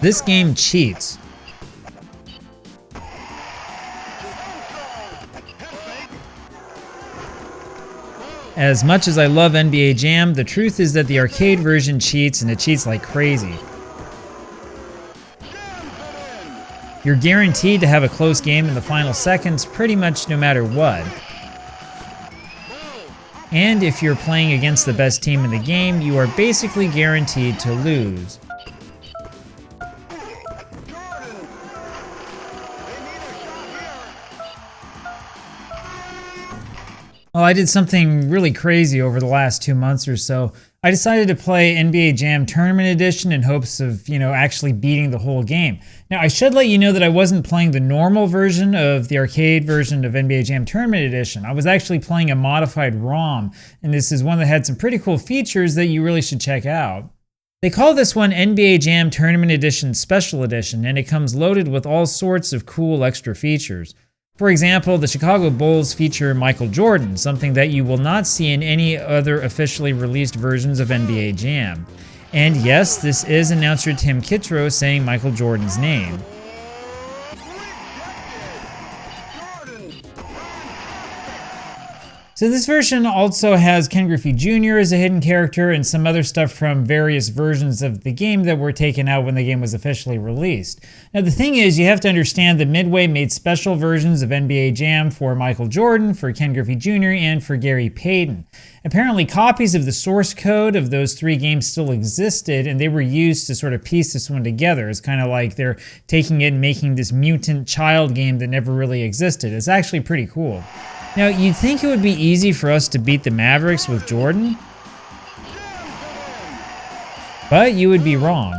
This game cheats. As much as I love NBA Jam, the truth is that the arcade version cheats, and it cheats like crazy. You're guaranteed to have a close game in the final seconds pretty much no matter what. And if you're playing against the best team in the game, you are basically guaranteed to lose. Well, I did something really crazy over the last 2 months or so. I decided to play NBA Jam Tournament Edition in hopes of, actually beating the whole game. Now, I should let you know that I wasn't playing the normal version of the arcade version of NBA Jam Tournament Edition. I was actually playing a modified ROM, and this is one that had some pretty cool features that you really should check out. They call this one NBA Jam Tournament Edition Special Edition, and it comes loaded with all sorts of cool extra features. For example, the Chicago Bulls feature Michael Jordan, something that you will not see in any other officially released versions of NBA Jam. And yes, this is announcer Tim Kittredge saying Michael Jordan's name. So this version also has Ken Griffey Jr. as a hidden character and some other stuff from various versions of the game that were taken out when the game was officially released. Now the thing is, you have to understand that Midway made special versions of NBA Jam for Michael Jordan, for Ken Griffey Jr., and for Gary Payton. Apparently copies of the source code of those 3 games still existed, and they were used to sort of piece this one together. It's kind of like they're taking it and making this mutant child game that never really existed. It's actually pretty cool. Now, you'd think it would be easy for us to beat the Mavericks with Jordan, but you would be wrong.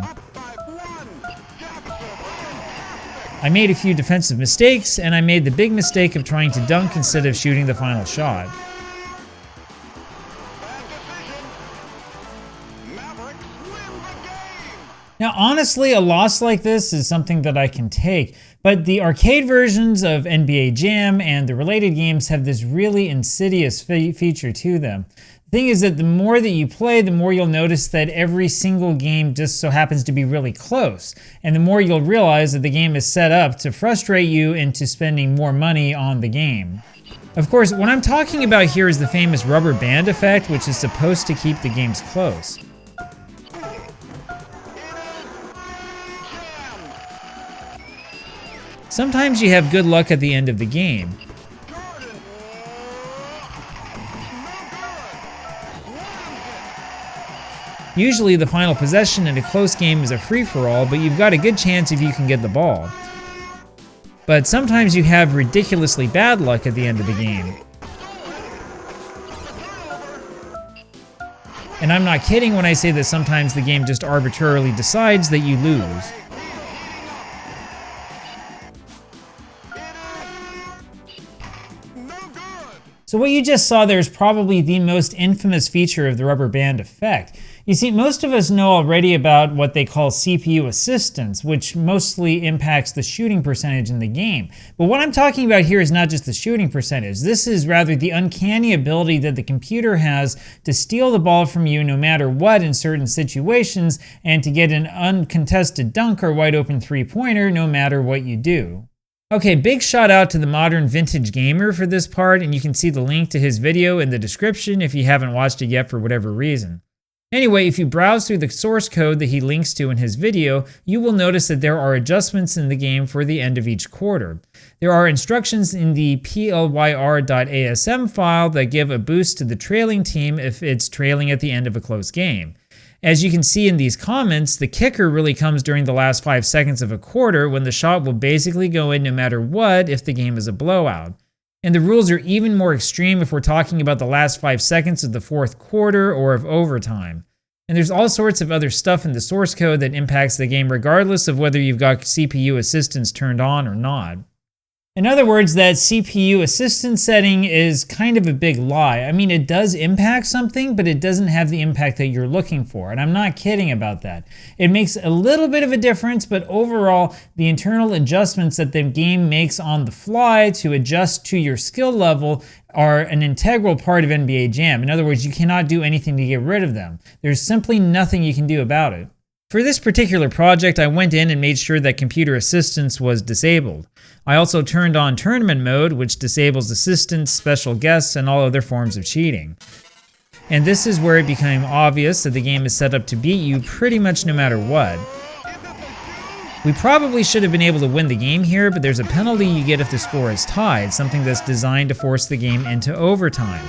I made a few defensive mistakes, and I made the big mistake of trying to dunk instead of shooting the final shot. Now, honestly, a loss like this is something that I can take, but the arcade versions of NBA Jam and the related games have this really insidious feature to them. The thing is that the more that you play, the more you'll notice that every single game just so happens to be really close, and the more you'll realize that the game is set up to frustrate you into spending more money on the game. Of course, what I'm talking about here is the famous rubber band effect, which is supposed to keep the games close. Sometimes you have good luck at the end of the game. Usually the final possession in a close game is a free-for-all, but you've got a good chance if you can get the ball. But sometimes you have ridiculously bad luck at the end of the game. And I'm not kidding when I say that sometimes the game just arbitrarily decides that you lose. So what you just saw there is probably the most infamous feature of the rubber band effect. You see, most of us know already about what they call CPU assistance, which mostly impacts the shooting percentage in the game. But what I'm talking about here is not just the shooting percentage. This is rather the uncanny ability that the computer has to steal the ball from you no matter what in certain situations, and to get an uncontested dunk or wide open three-pointer no matter what you do. Okay, big shout out to the Modern Vintage Gamer for this part, and you can see the link to his video in the description if you haven't watched it yet for whatever reason. Anyway, if you browse through the source code that he links to in his video, you will notice that there are adjustments in the game for the end of each quarter. There are instructions in the plyr.asm file that give a boost to the trailing team if it's trailing at the end of a close game. As you can see in these comments, the kicker really comes during the last 5 seconds of a quarter, when the shot will basically go in no matter what if the game is a blowout. And the rules are even more extreme if we're talking about the last 5 seconds of the fourth quarter or of overtime. And there's all sorts of other stuff in the source code that impacts the game regardless of whether you've got CPU assistance turned on or not. In other words, that CPU assistance setting is kind of a big lie. I mean, it does impact something, but it doesn't have the impact that you're looking for, and I'm not kidding about that. It makes a little bit of a difference, but overall, the internal adjustments that the game makes on the fly to adjust to your skill level are an integral part of NBA Jam. In other words, you cannot do anything to get rid of them. There's simply nothing you can do about it. For this particular project, I went in and made sure that computer assistance was disabled. I also turned on tournament mode, which disables assistants, special guests, and all other forms of cheating. And this is where it became obvious that the game is set up to beat you pretty much no matter what. We probably should have been able to win the game here, but there's a penalty you get if the score is tied, something that's designed to force the game into overtime.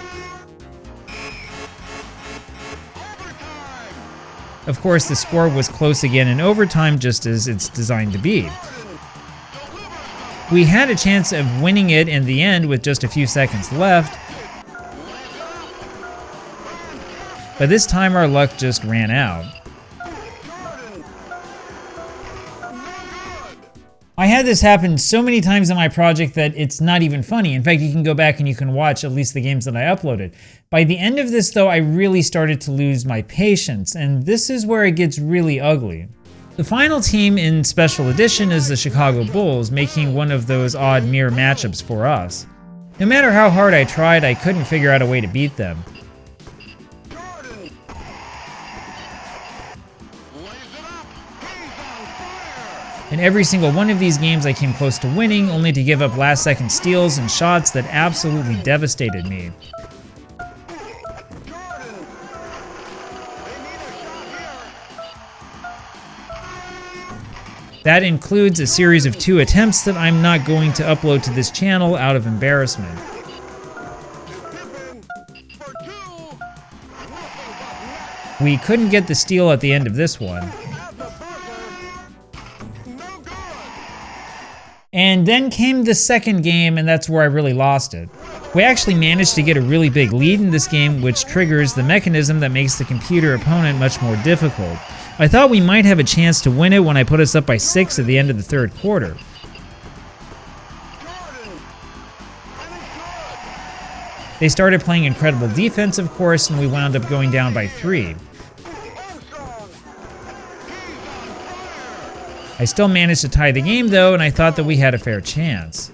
Of course, the score was close again in overtime, just as it's designed to be. We had a chance of winning it in the end with just a few seconds left, but this time our luck just ran out. I had this happen so many times in my project that it's not even funny. In fact, you can go back and you can watch at least the games that I uploaded. By the end of this though, I really started to lose my patience, and this is where it gets really ugly. The final team in Special Edition is the Chicago Bulls, making one of those odd mirror matchups for us. No matter how hard I tried, I couldn't figure out a way to beat them. In every single one of these games I came close to winning, only to give up last-second steals and shots that absolutely devastated me. That includes a series of 2 attempts that I'm not going to upload to this channel out of embarrassment. We couldn't get the steal at the end of this one. And then came the second game, and that's where I really lost it. We actually managed to get a really big lead in this game, which triggers the mechanism that makes the computer opponent much more difficult. I thought we might have a chance to win it when I put us up by 6 at the end of the third quarter. They started playing incredible defense, of course, and we wound up going down by 3. I still managed to tie the game though, and I thought that we had a fair chance.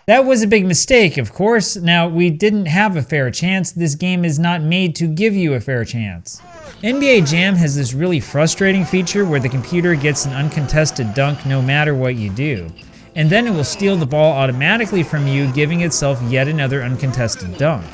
That was a big mistake, of course. Now, we didn't have a fair chance. This game is not made to give you a fair chance. NBA Jam has this really frustrating feature where the computer gets an uncontested dunk no matter what you do. And then it will steal the ball automatically from you, giving itself yet another uncontested dunk.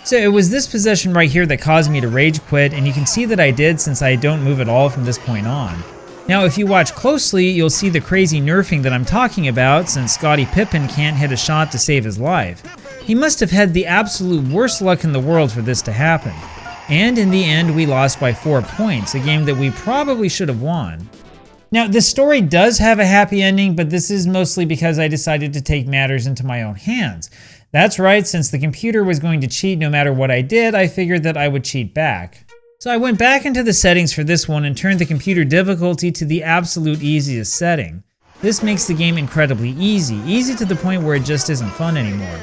So it was this possession right here that caused me to rage quit, and you can see that I did since I don't move at all from this point on. Now if you watch closely, you'll see the crazy nerfing that I'm talking about, since Scottie Pippen can't hit a shot to save his life. He must have had the absolute worst luck in the world for this to happen. And in the end, we lost by 4 points, a game that we probably should have won. Now, this story does have a happy ending, but this is mostly because I decided to take matters into my own hands. That's right, since the computer was going to cheat no matter what I did, I figured that I would cheat back. So I went back into the settings for this one and turned the computer difficulty to the absolute easiest setting. This makes the game incredibly easy to the point where it just isn't fun anymore.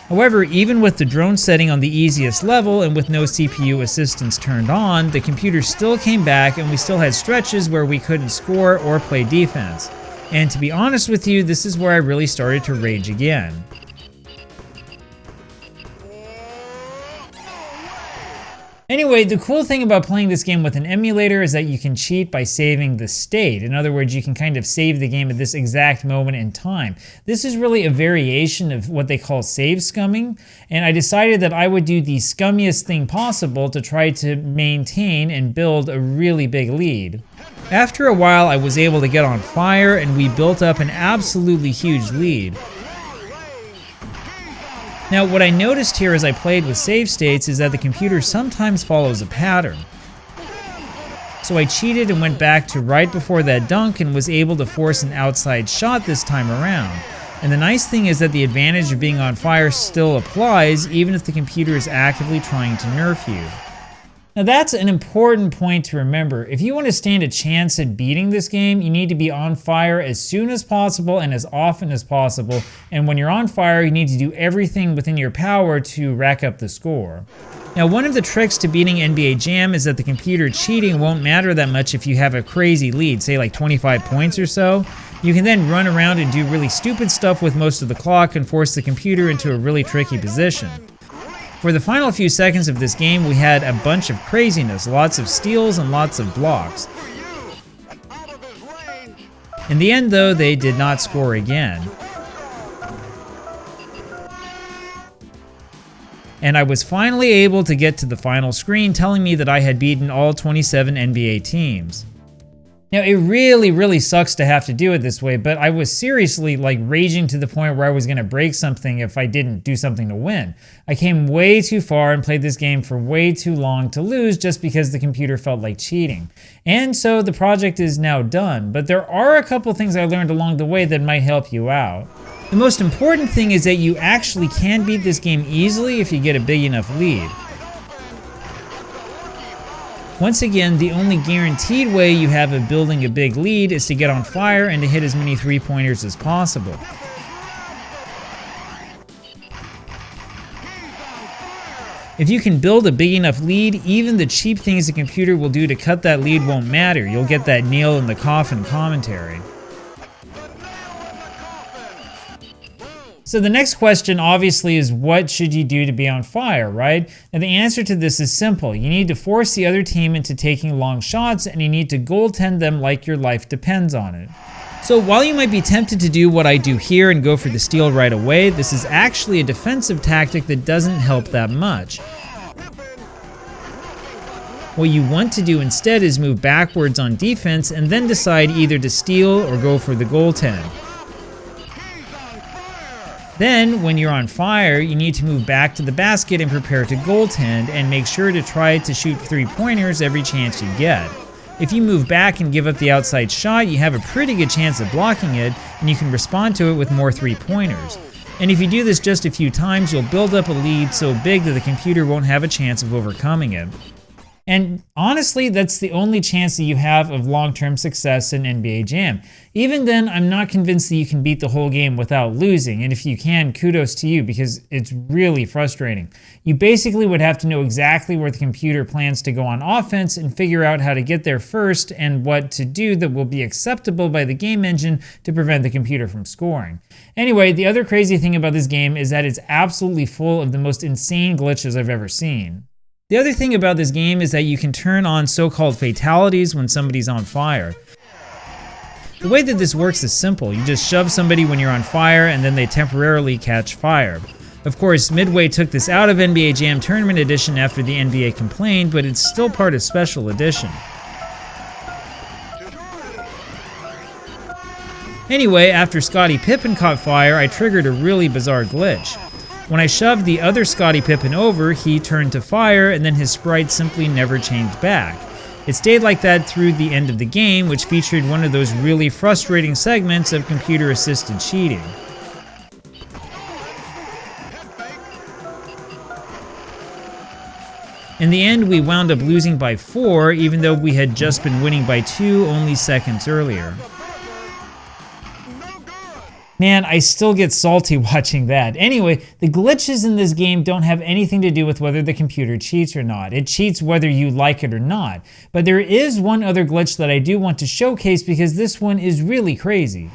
However, even with the drone setting on the easiest level and with no CPU assistance turned on, the computer still came back and we still had stretches where we couldn't score or play defense. And to be honest with you, this is where I really started to rage again. Anyway, the cool thing about playing this game with an emulator is that you can cheat by saving the state. In other words, you can kind of save the game at this exact moment in time. This is really a variation of what they call save scumming, and I decided that I would do the scummiest thing possible to try to maintain and build a really big lead. After a while, I was able to get on fire, and we built up an absolutely huge lead. Now, what I noticed here as I played with save states is that the computer sometimes follows a pattern. So I cheated and went back to right before that dunk and was able to force an outside shot this time around. And the nice thing is that the advantage of being on fire still applies even if the computer is actively trying to nerf you. Now that's an important point to remember. If you want to stand a chance at beating this game, you need to be on fire as soon as possible and as often as possible. And when you're on fire, you need to do everything within your power to rack up the score. Now, one of the tricks to beating NBA Jam is that the computer cheating won't matter that much if you have a crazy lead, say like 25 points or so. You can then run around and do really stupid stuff with most of the clock and force the computer into a really tricky position. For the final few seconds of this game, we had a bunch of craziness, lots of steals and lots of blocks. In the end, though, they did not score again. And I was finally able to get to the final screen telling me that I had beaten all 27 NBA teams. Now, it really sucks to have to do it this way, but I was seriously raging to the point where I was going to break something if I didn't do something to win. I came way too far and played this game for way too long to lose just because the computer felt like cheating. And so the project is now done, but there are a couple things I learned along the way that might help you out. The most important thing is that you actually can beat this game easily if you get a big enough lead. Once again, the only guaranteed way you have of building a big lead is to get on fire and to hit as many three-pointers as possible. If you can build a big enough lead, even the cheap things the computer will do to cut that lead won't matter. You'll get that nail in the coffin commentary. So the next question obviously is, what should you do to be on fire, right? And the answer to this is simple. You need to force the other team into taking long shots, and you need to goaltend them like your life depends on it. So while you might be tempted to do what I do here and go for the steal right away, this is actually a defensive tactic that doesn't help that much. What you want to do instead is move backwards on defense and then decide either to steal or go for the goaltend. Then, when you're on fire, you need to move back to the basket and prepare to goaltend, and make sure to try to shoot three-pointers every chance you get. If you move back and give up the outside shot, you have a pretty good chance of blocking it, and you can respond to it with more three-pointers. And if you do this just a few times, you'll build up a lead so big that the computer won't have a chance of overcoming it. And honestly, that's the only chance that you have of long-term success in NBA Jam. Even then, I'm not convinced that you can beat the whole game without losing, and if you can, kudos to you, because it's really frustrating. You basically would have to know exactly where the computer plans to go on offense and figure out how to get there first and what to do that will be acceptable by the game engine to prevent the computer from scoring. Anyway, the other crazy thing about this game is that it's absolutely full of the most insane glitches I've ever seen. The other thing about this game is that you can turn on so-called fatalities when somebody's on fire. The way that this works is simple. You just shove somebody when you're on fire and then they temporarily catch fire. Of course, Midway took this out of NBA Jam Tournament Edition after the NBA complained, but it's still part of Special Edition. Anyway, after Scottie Pippen caught fire, I triggered a really bizarre glitch. When I shoved the other Scottie Pippen over, he turned to fire, and then his sprite simply never changed back. It stayed like that through the end of the game, which featured one of those really frustrating segments of computer-assisted cheating. In the end, we wound up losing by 4, even though we had just been winning by 2 only seconds earlier. Man, I still get salty watching that. Anyway, the glitches in this game don't have anything to do with whether the computer cheats or not. It cheats whether you like it or not. But there is one other glitch that I do want to showcase because this one is really crazy.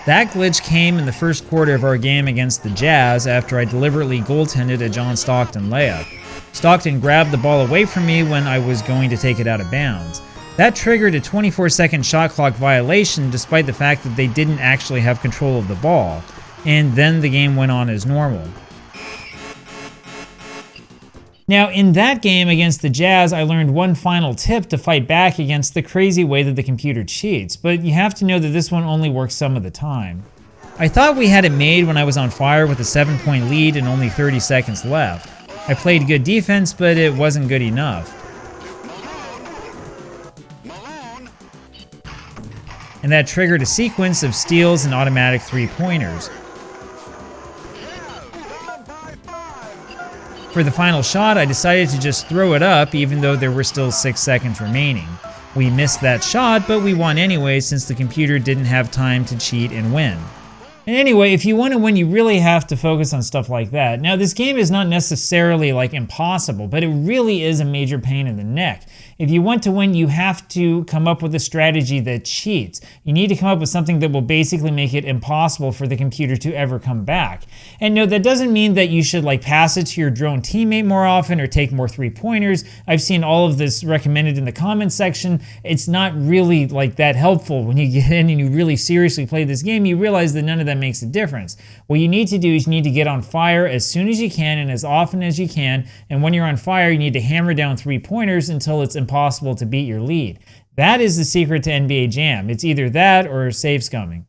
That glitch came in the first quarter of our game against the Jazz after I deliberately goaltended a John Stockton layup. Stockton grabbed the ball away from me when I was going to take it out of bounds. That triggered a 24-second shot clock violation despite the fact that they didn't actually have control of the ball, and then the game went on as normal. Now, in that game against the Jazz, I learned one final tip to fight back against the crazy way that the computer cheats, but you have to know that this one only works some of the time. I thought we had it made when I was on fire with a 7-point lead and only 30 seconds left. I played good defense, but it wasn't good enough. And that triggered a sequence of steals and automatic three-pointers. For the final shot, I decided to just throw it up even though there were still 6 seconds remaining. We missed that shot, but we won anyway since the computer didn't have time to cheat and win. And anyway, if you want to win, you really have to focus on stuff like that. Now, this game is not necessarily like impossible, but it really is a major pain in the neck. If you want to win, you have to come up with a strategy that cheats. You need to come up with something that will basically make it impossible for the computer to ever come back. And no, that doesn't mean that you should like pass it to your drone teammate more often or take more three-pointers. I've seen all of this recommended in the comments section. It's not really like that helpful. When you get in and you really seriously play this game, you realize that none of that makes a difference. What you need to do is you need to get on fire as soon as you can and as often as you can. And when you're on fire, you need to hammer down three-pointers until it's impossible to beat your lead. That is the secret to NBA Jam. It's either that or save scumming.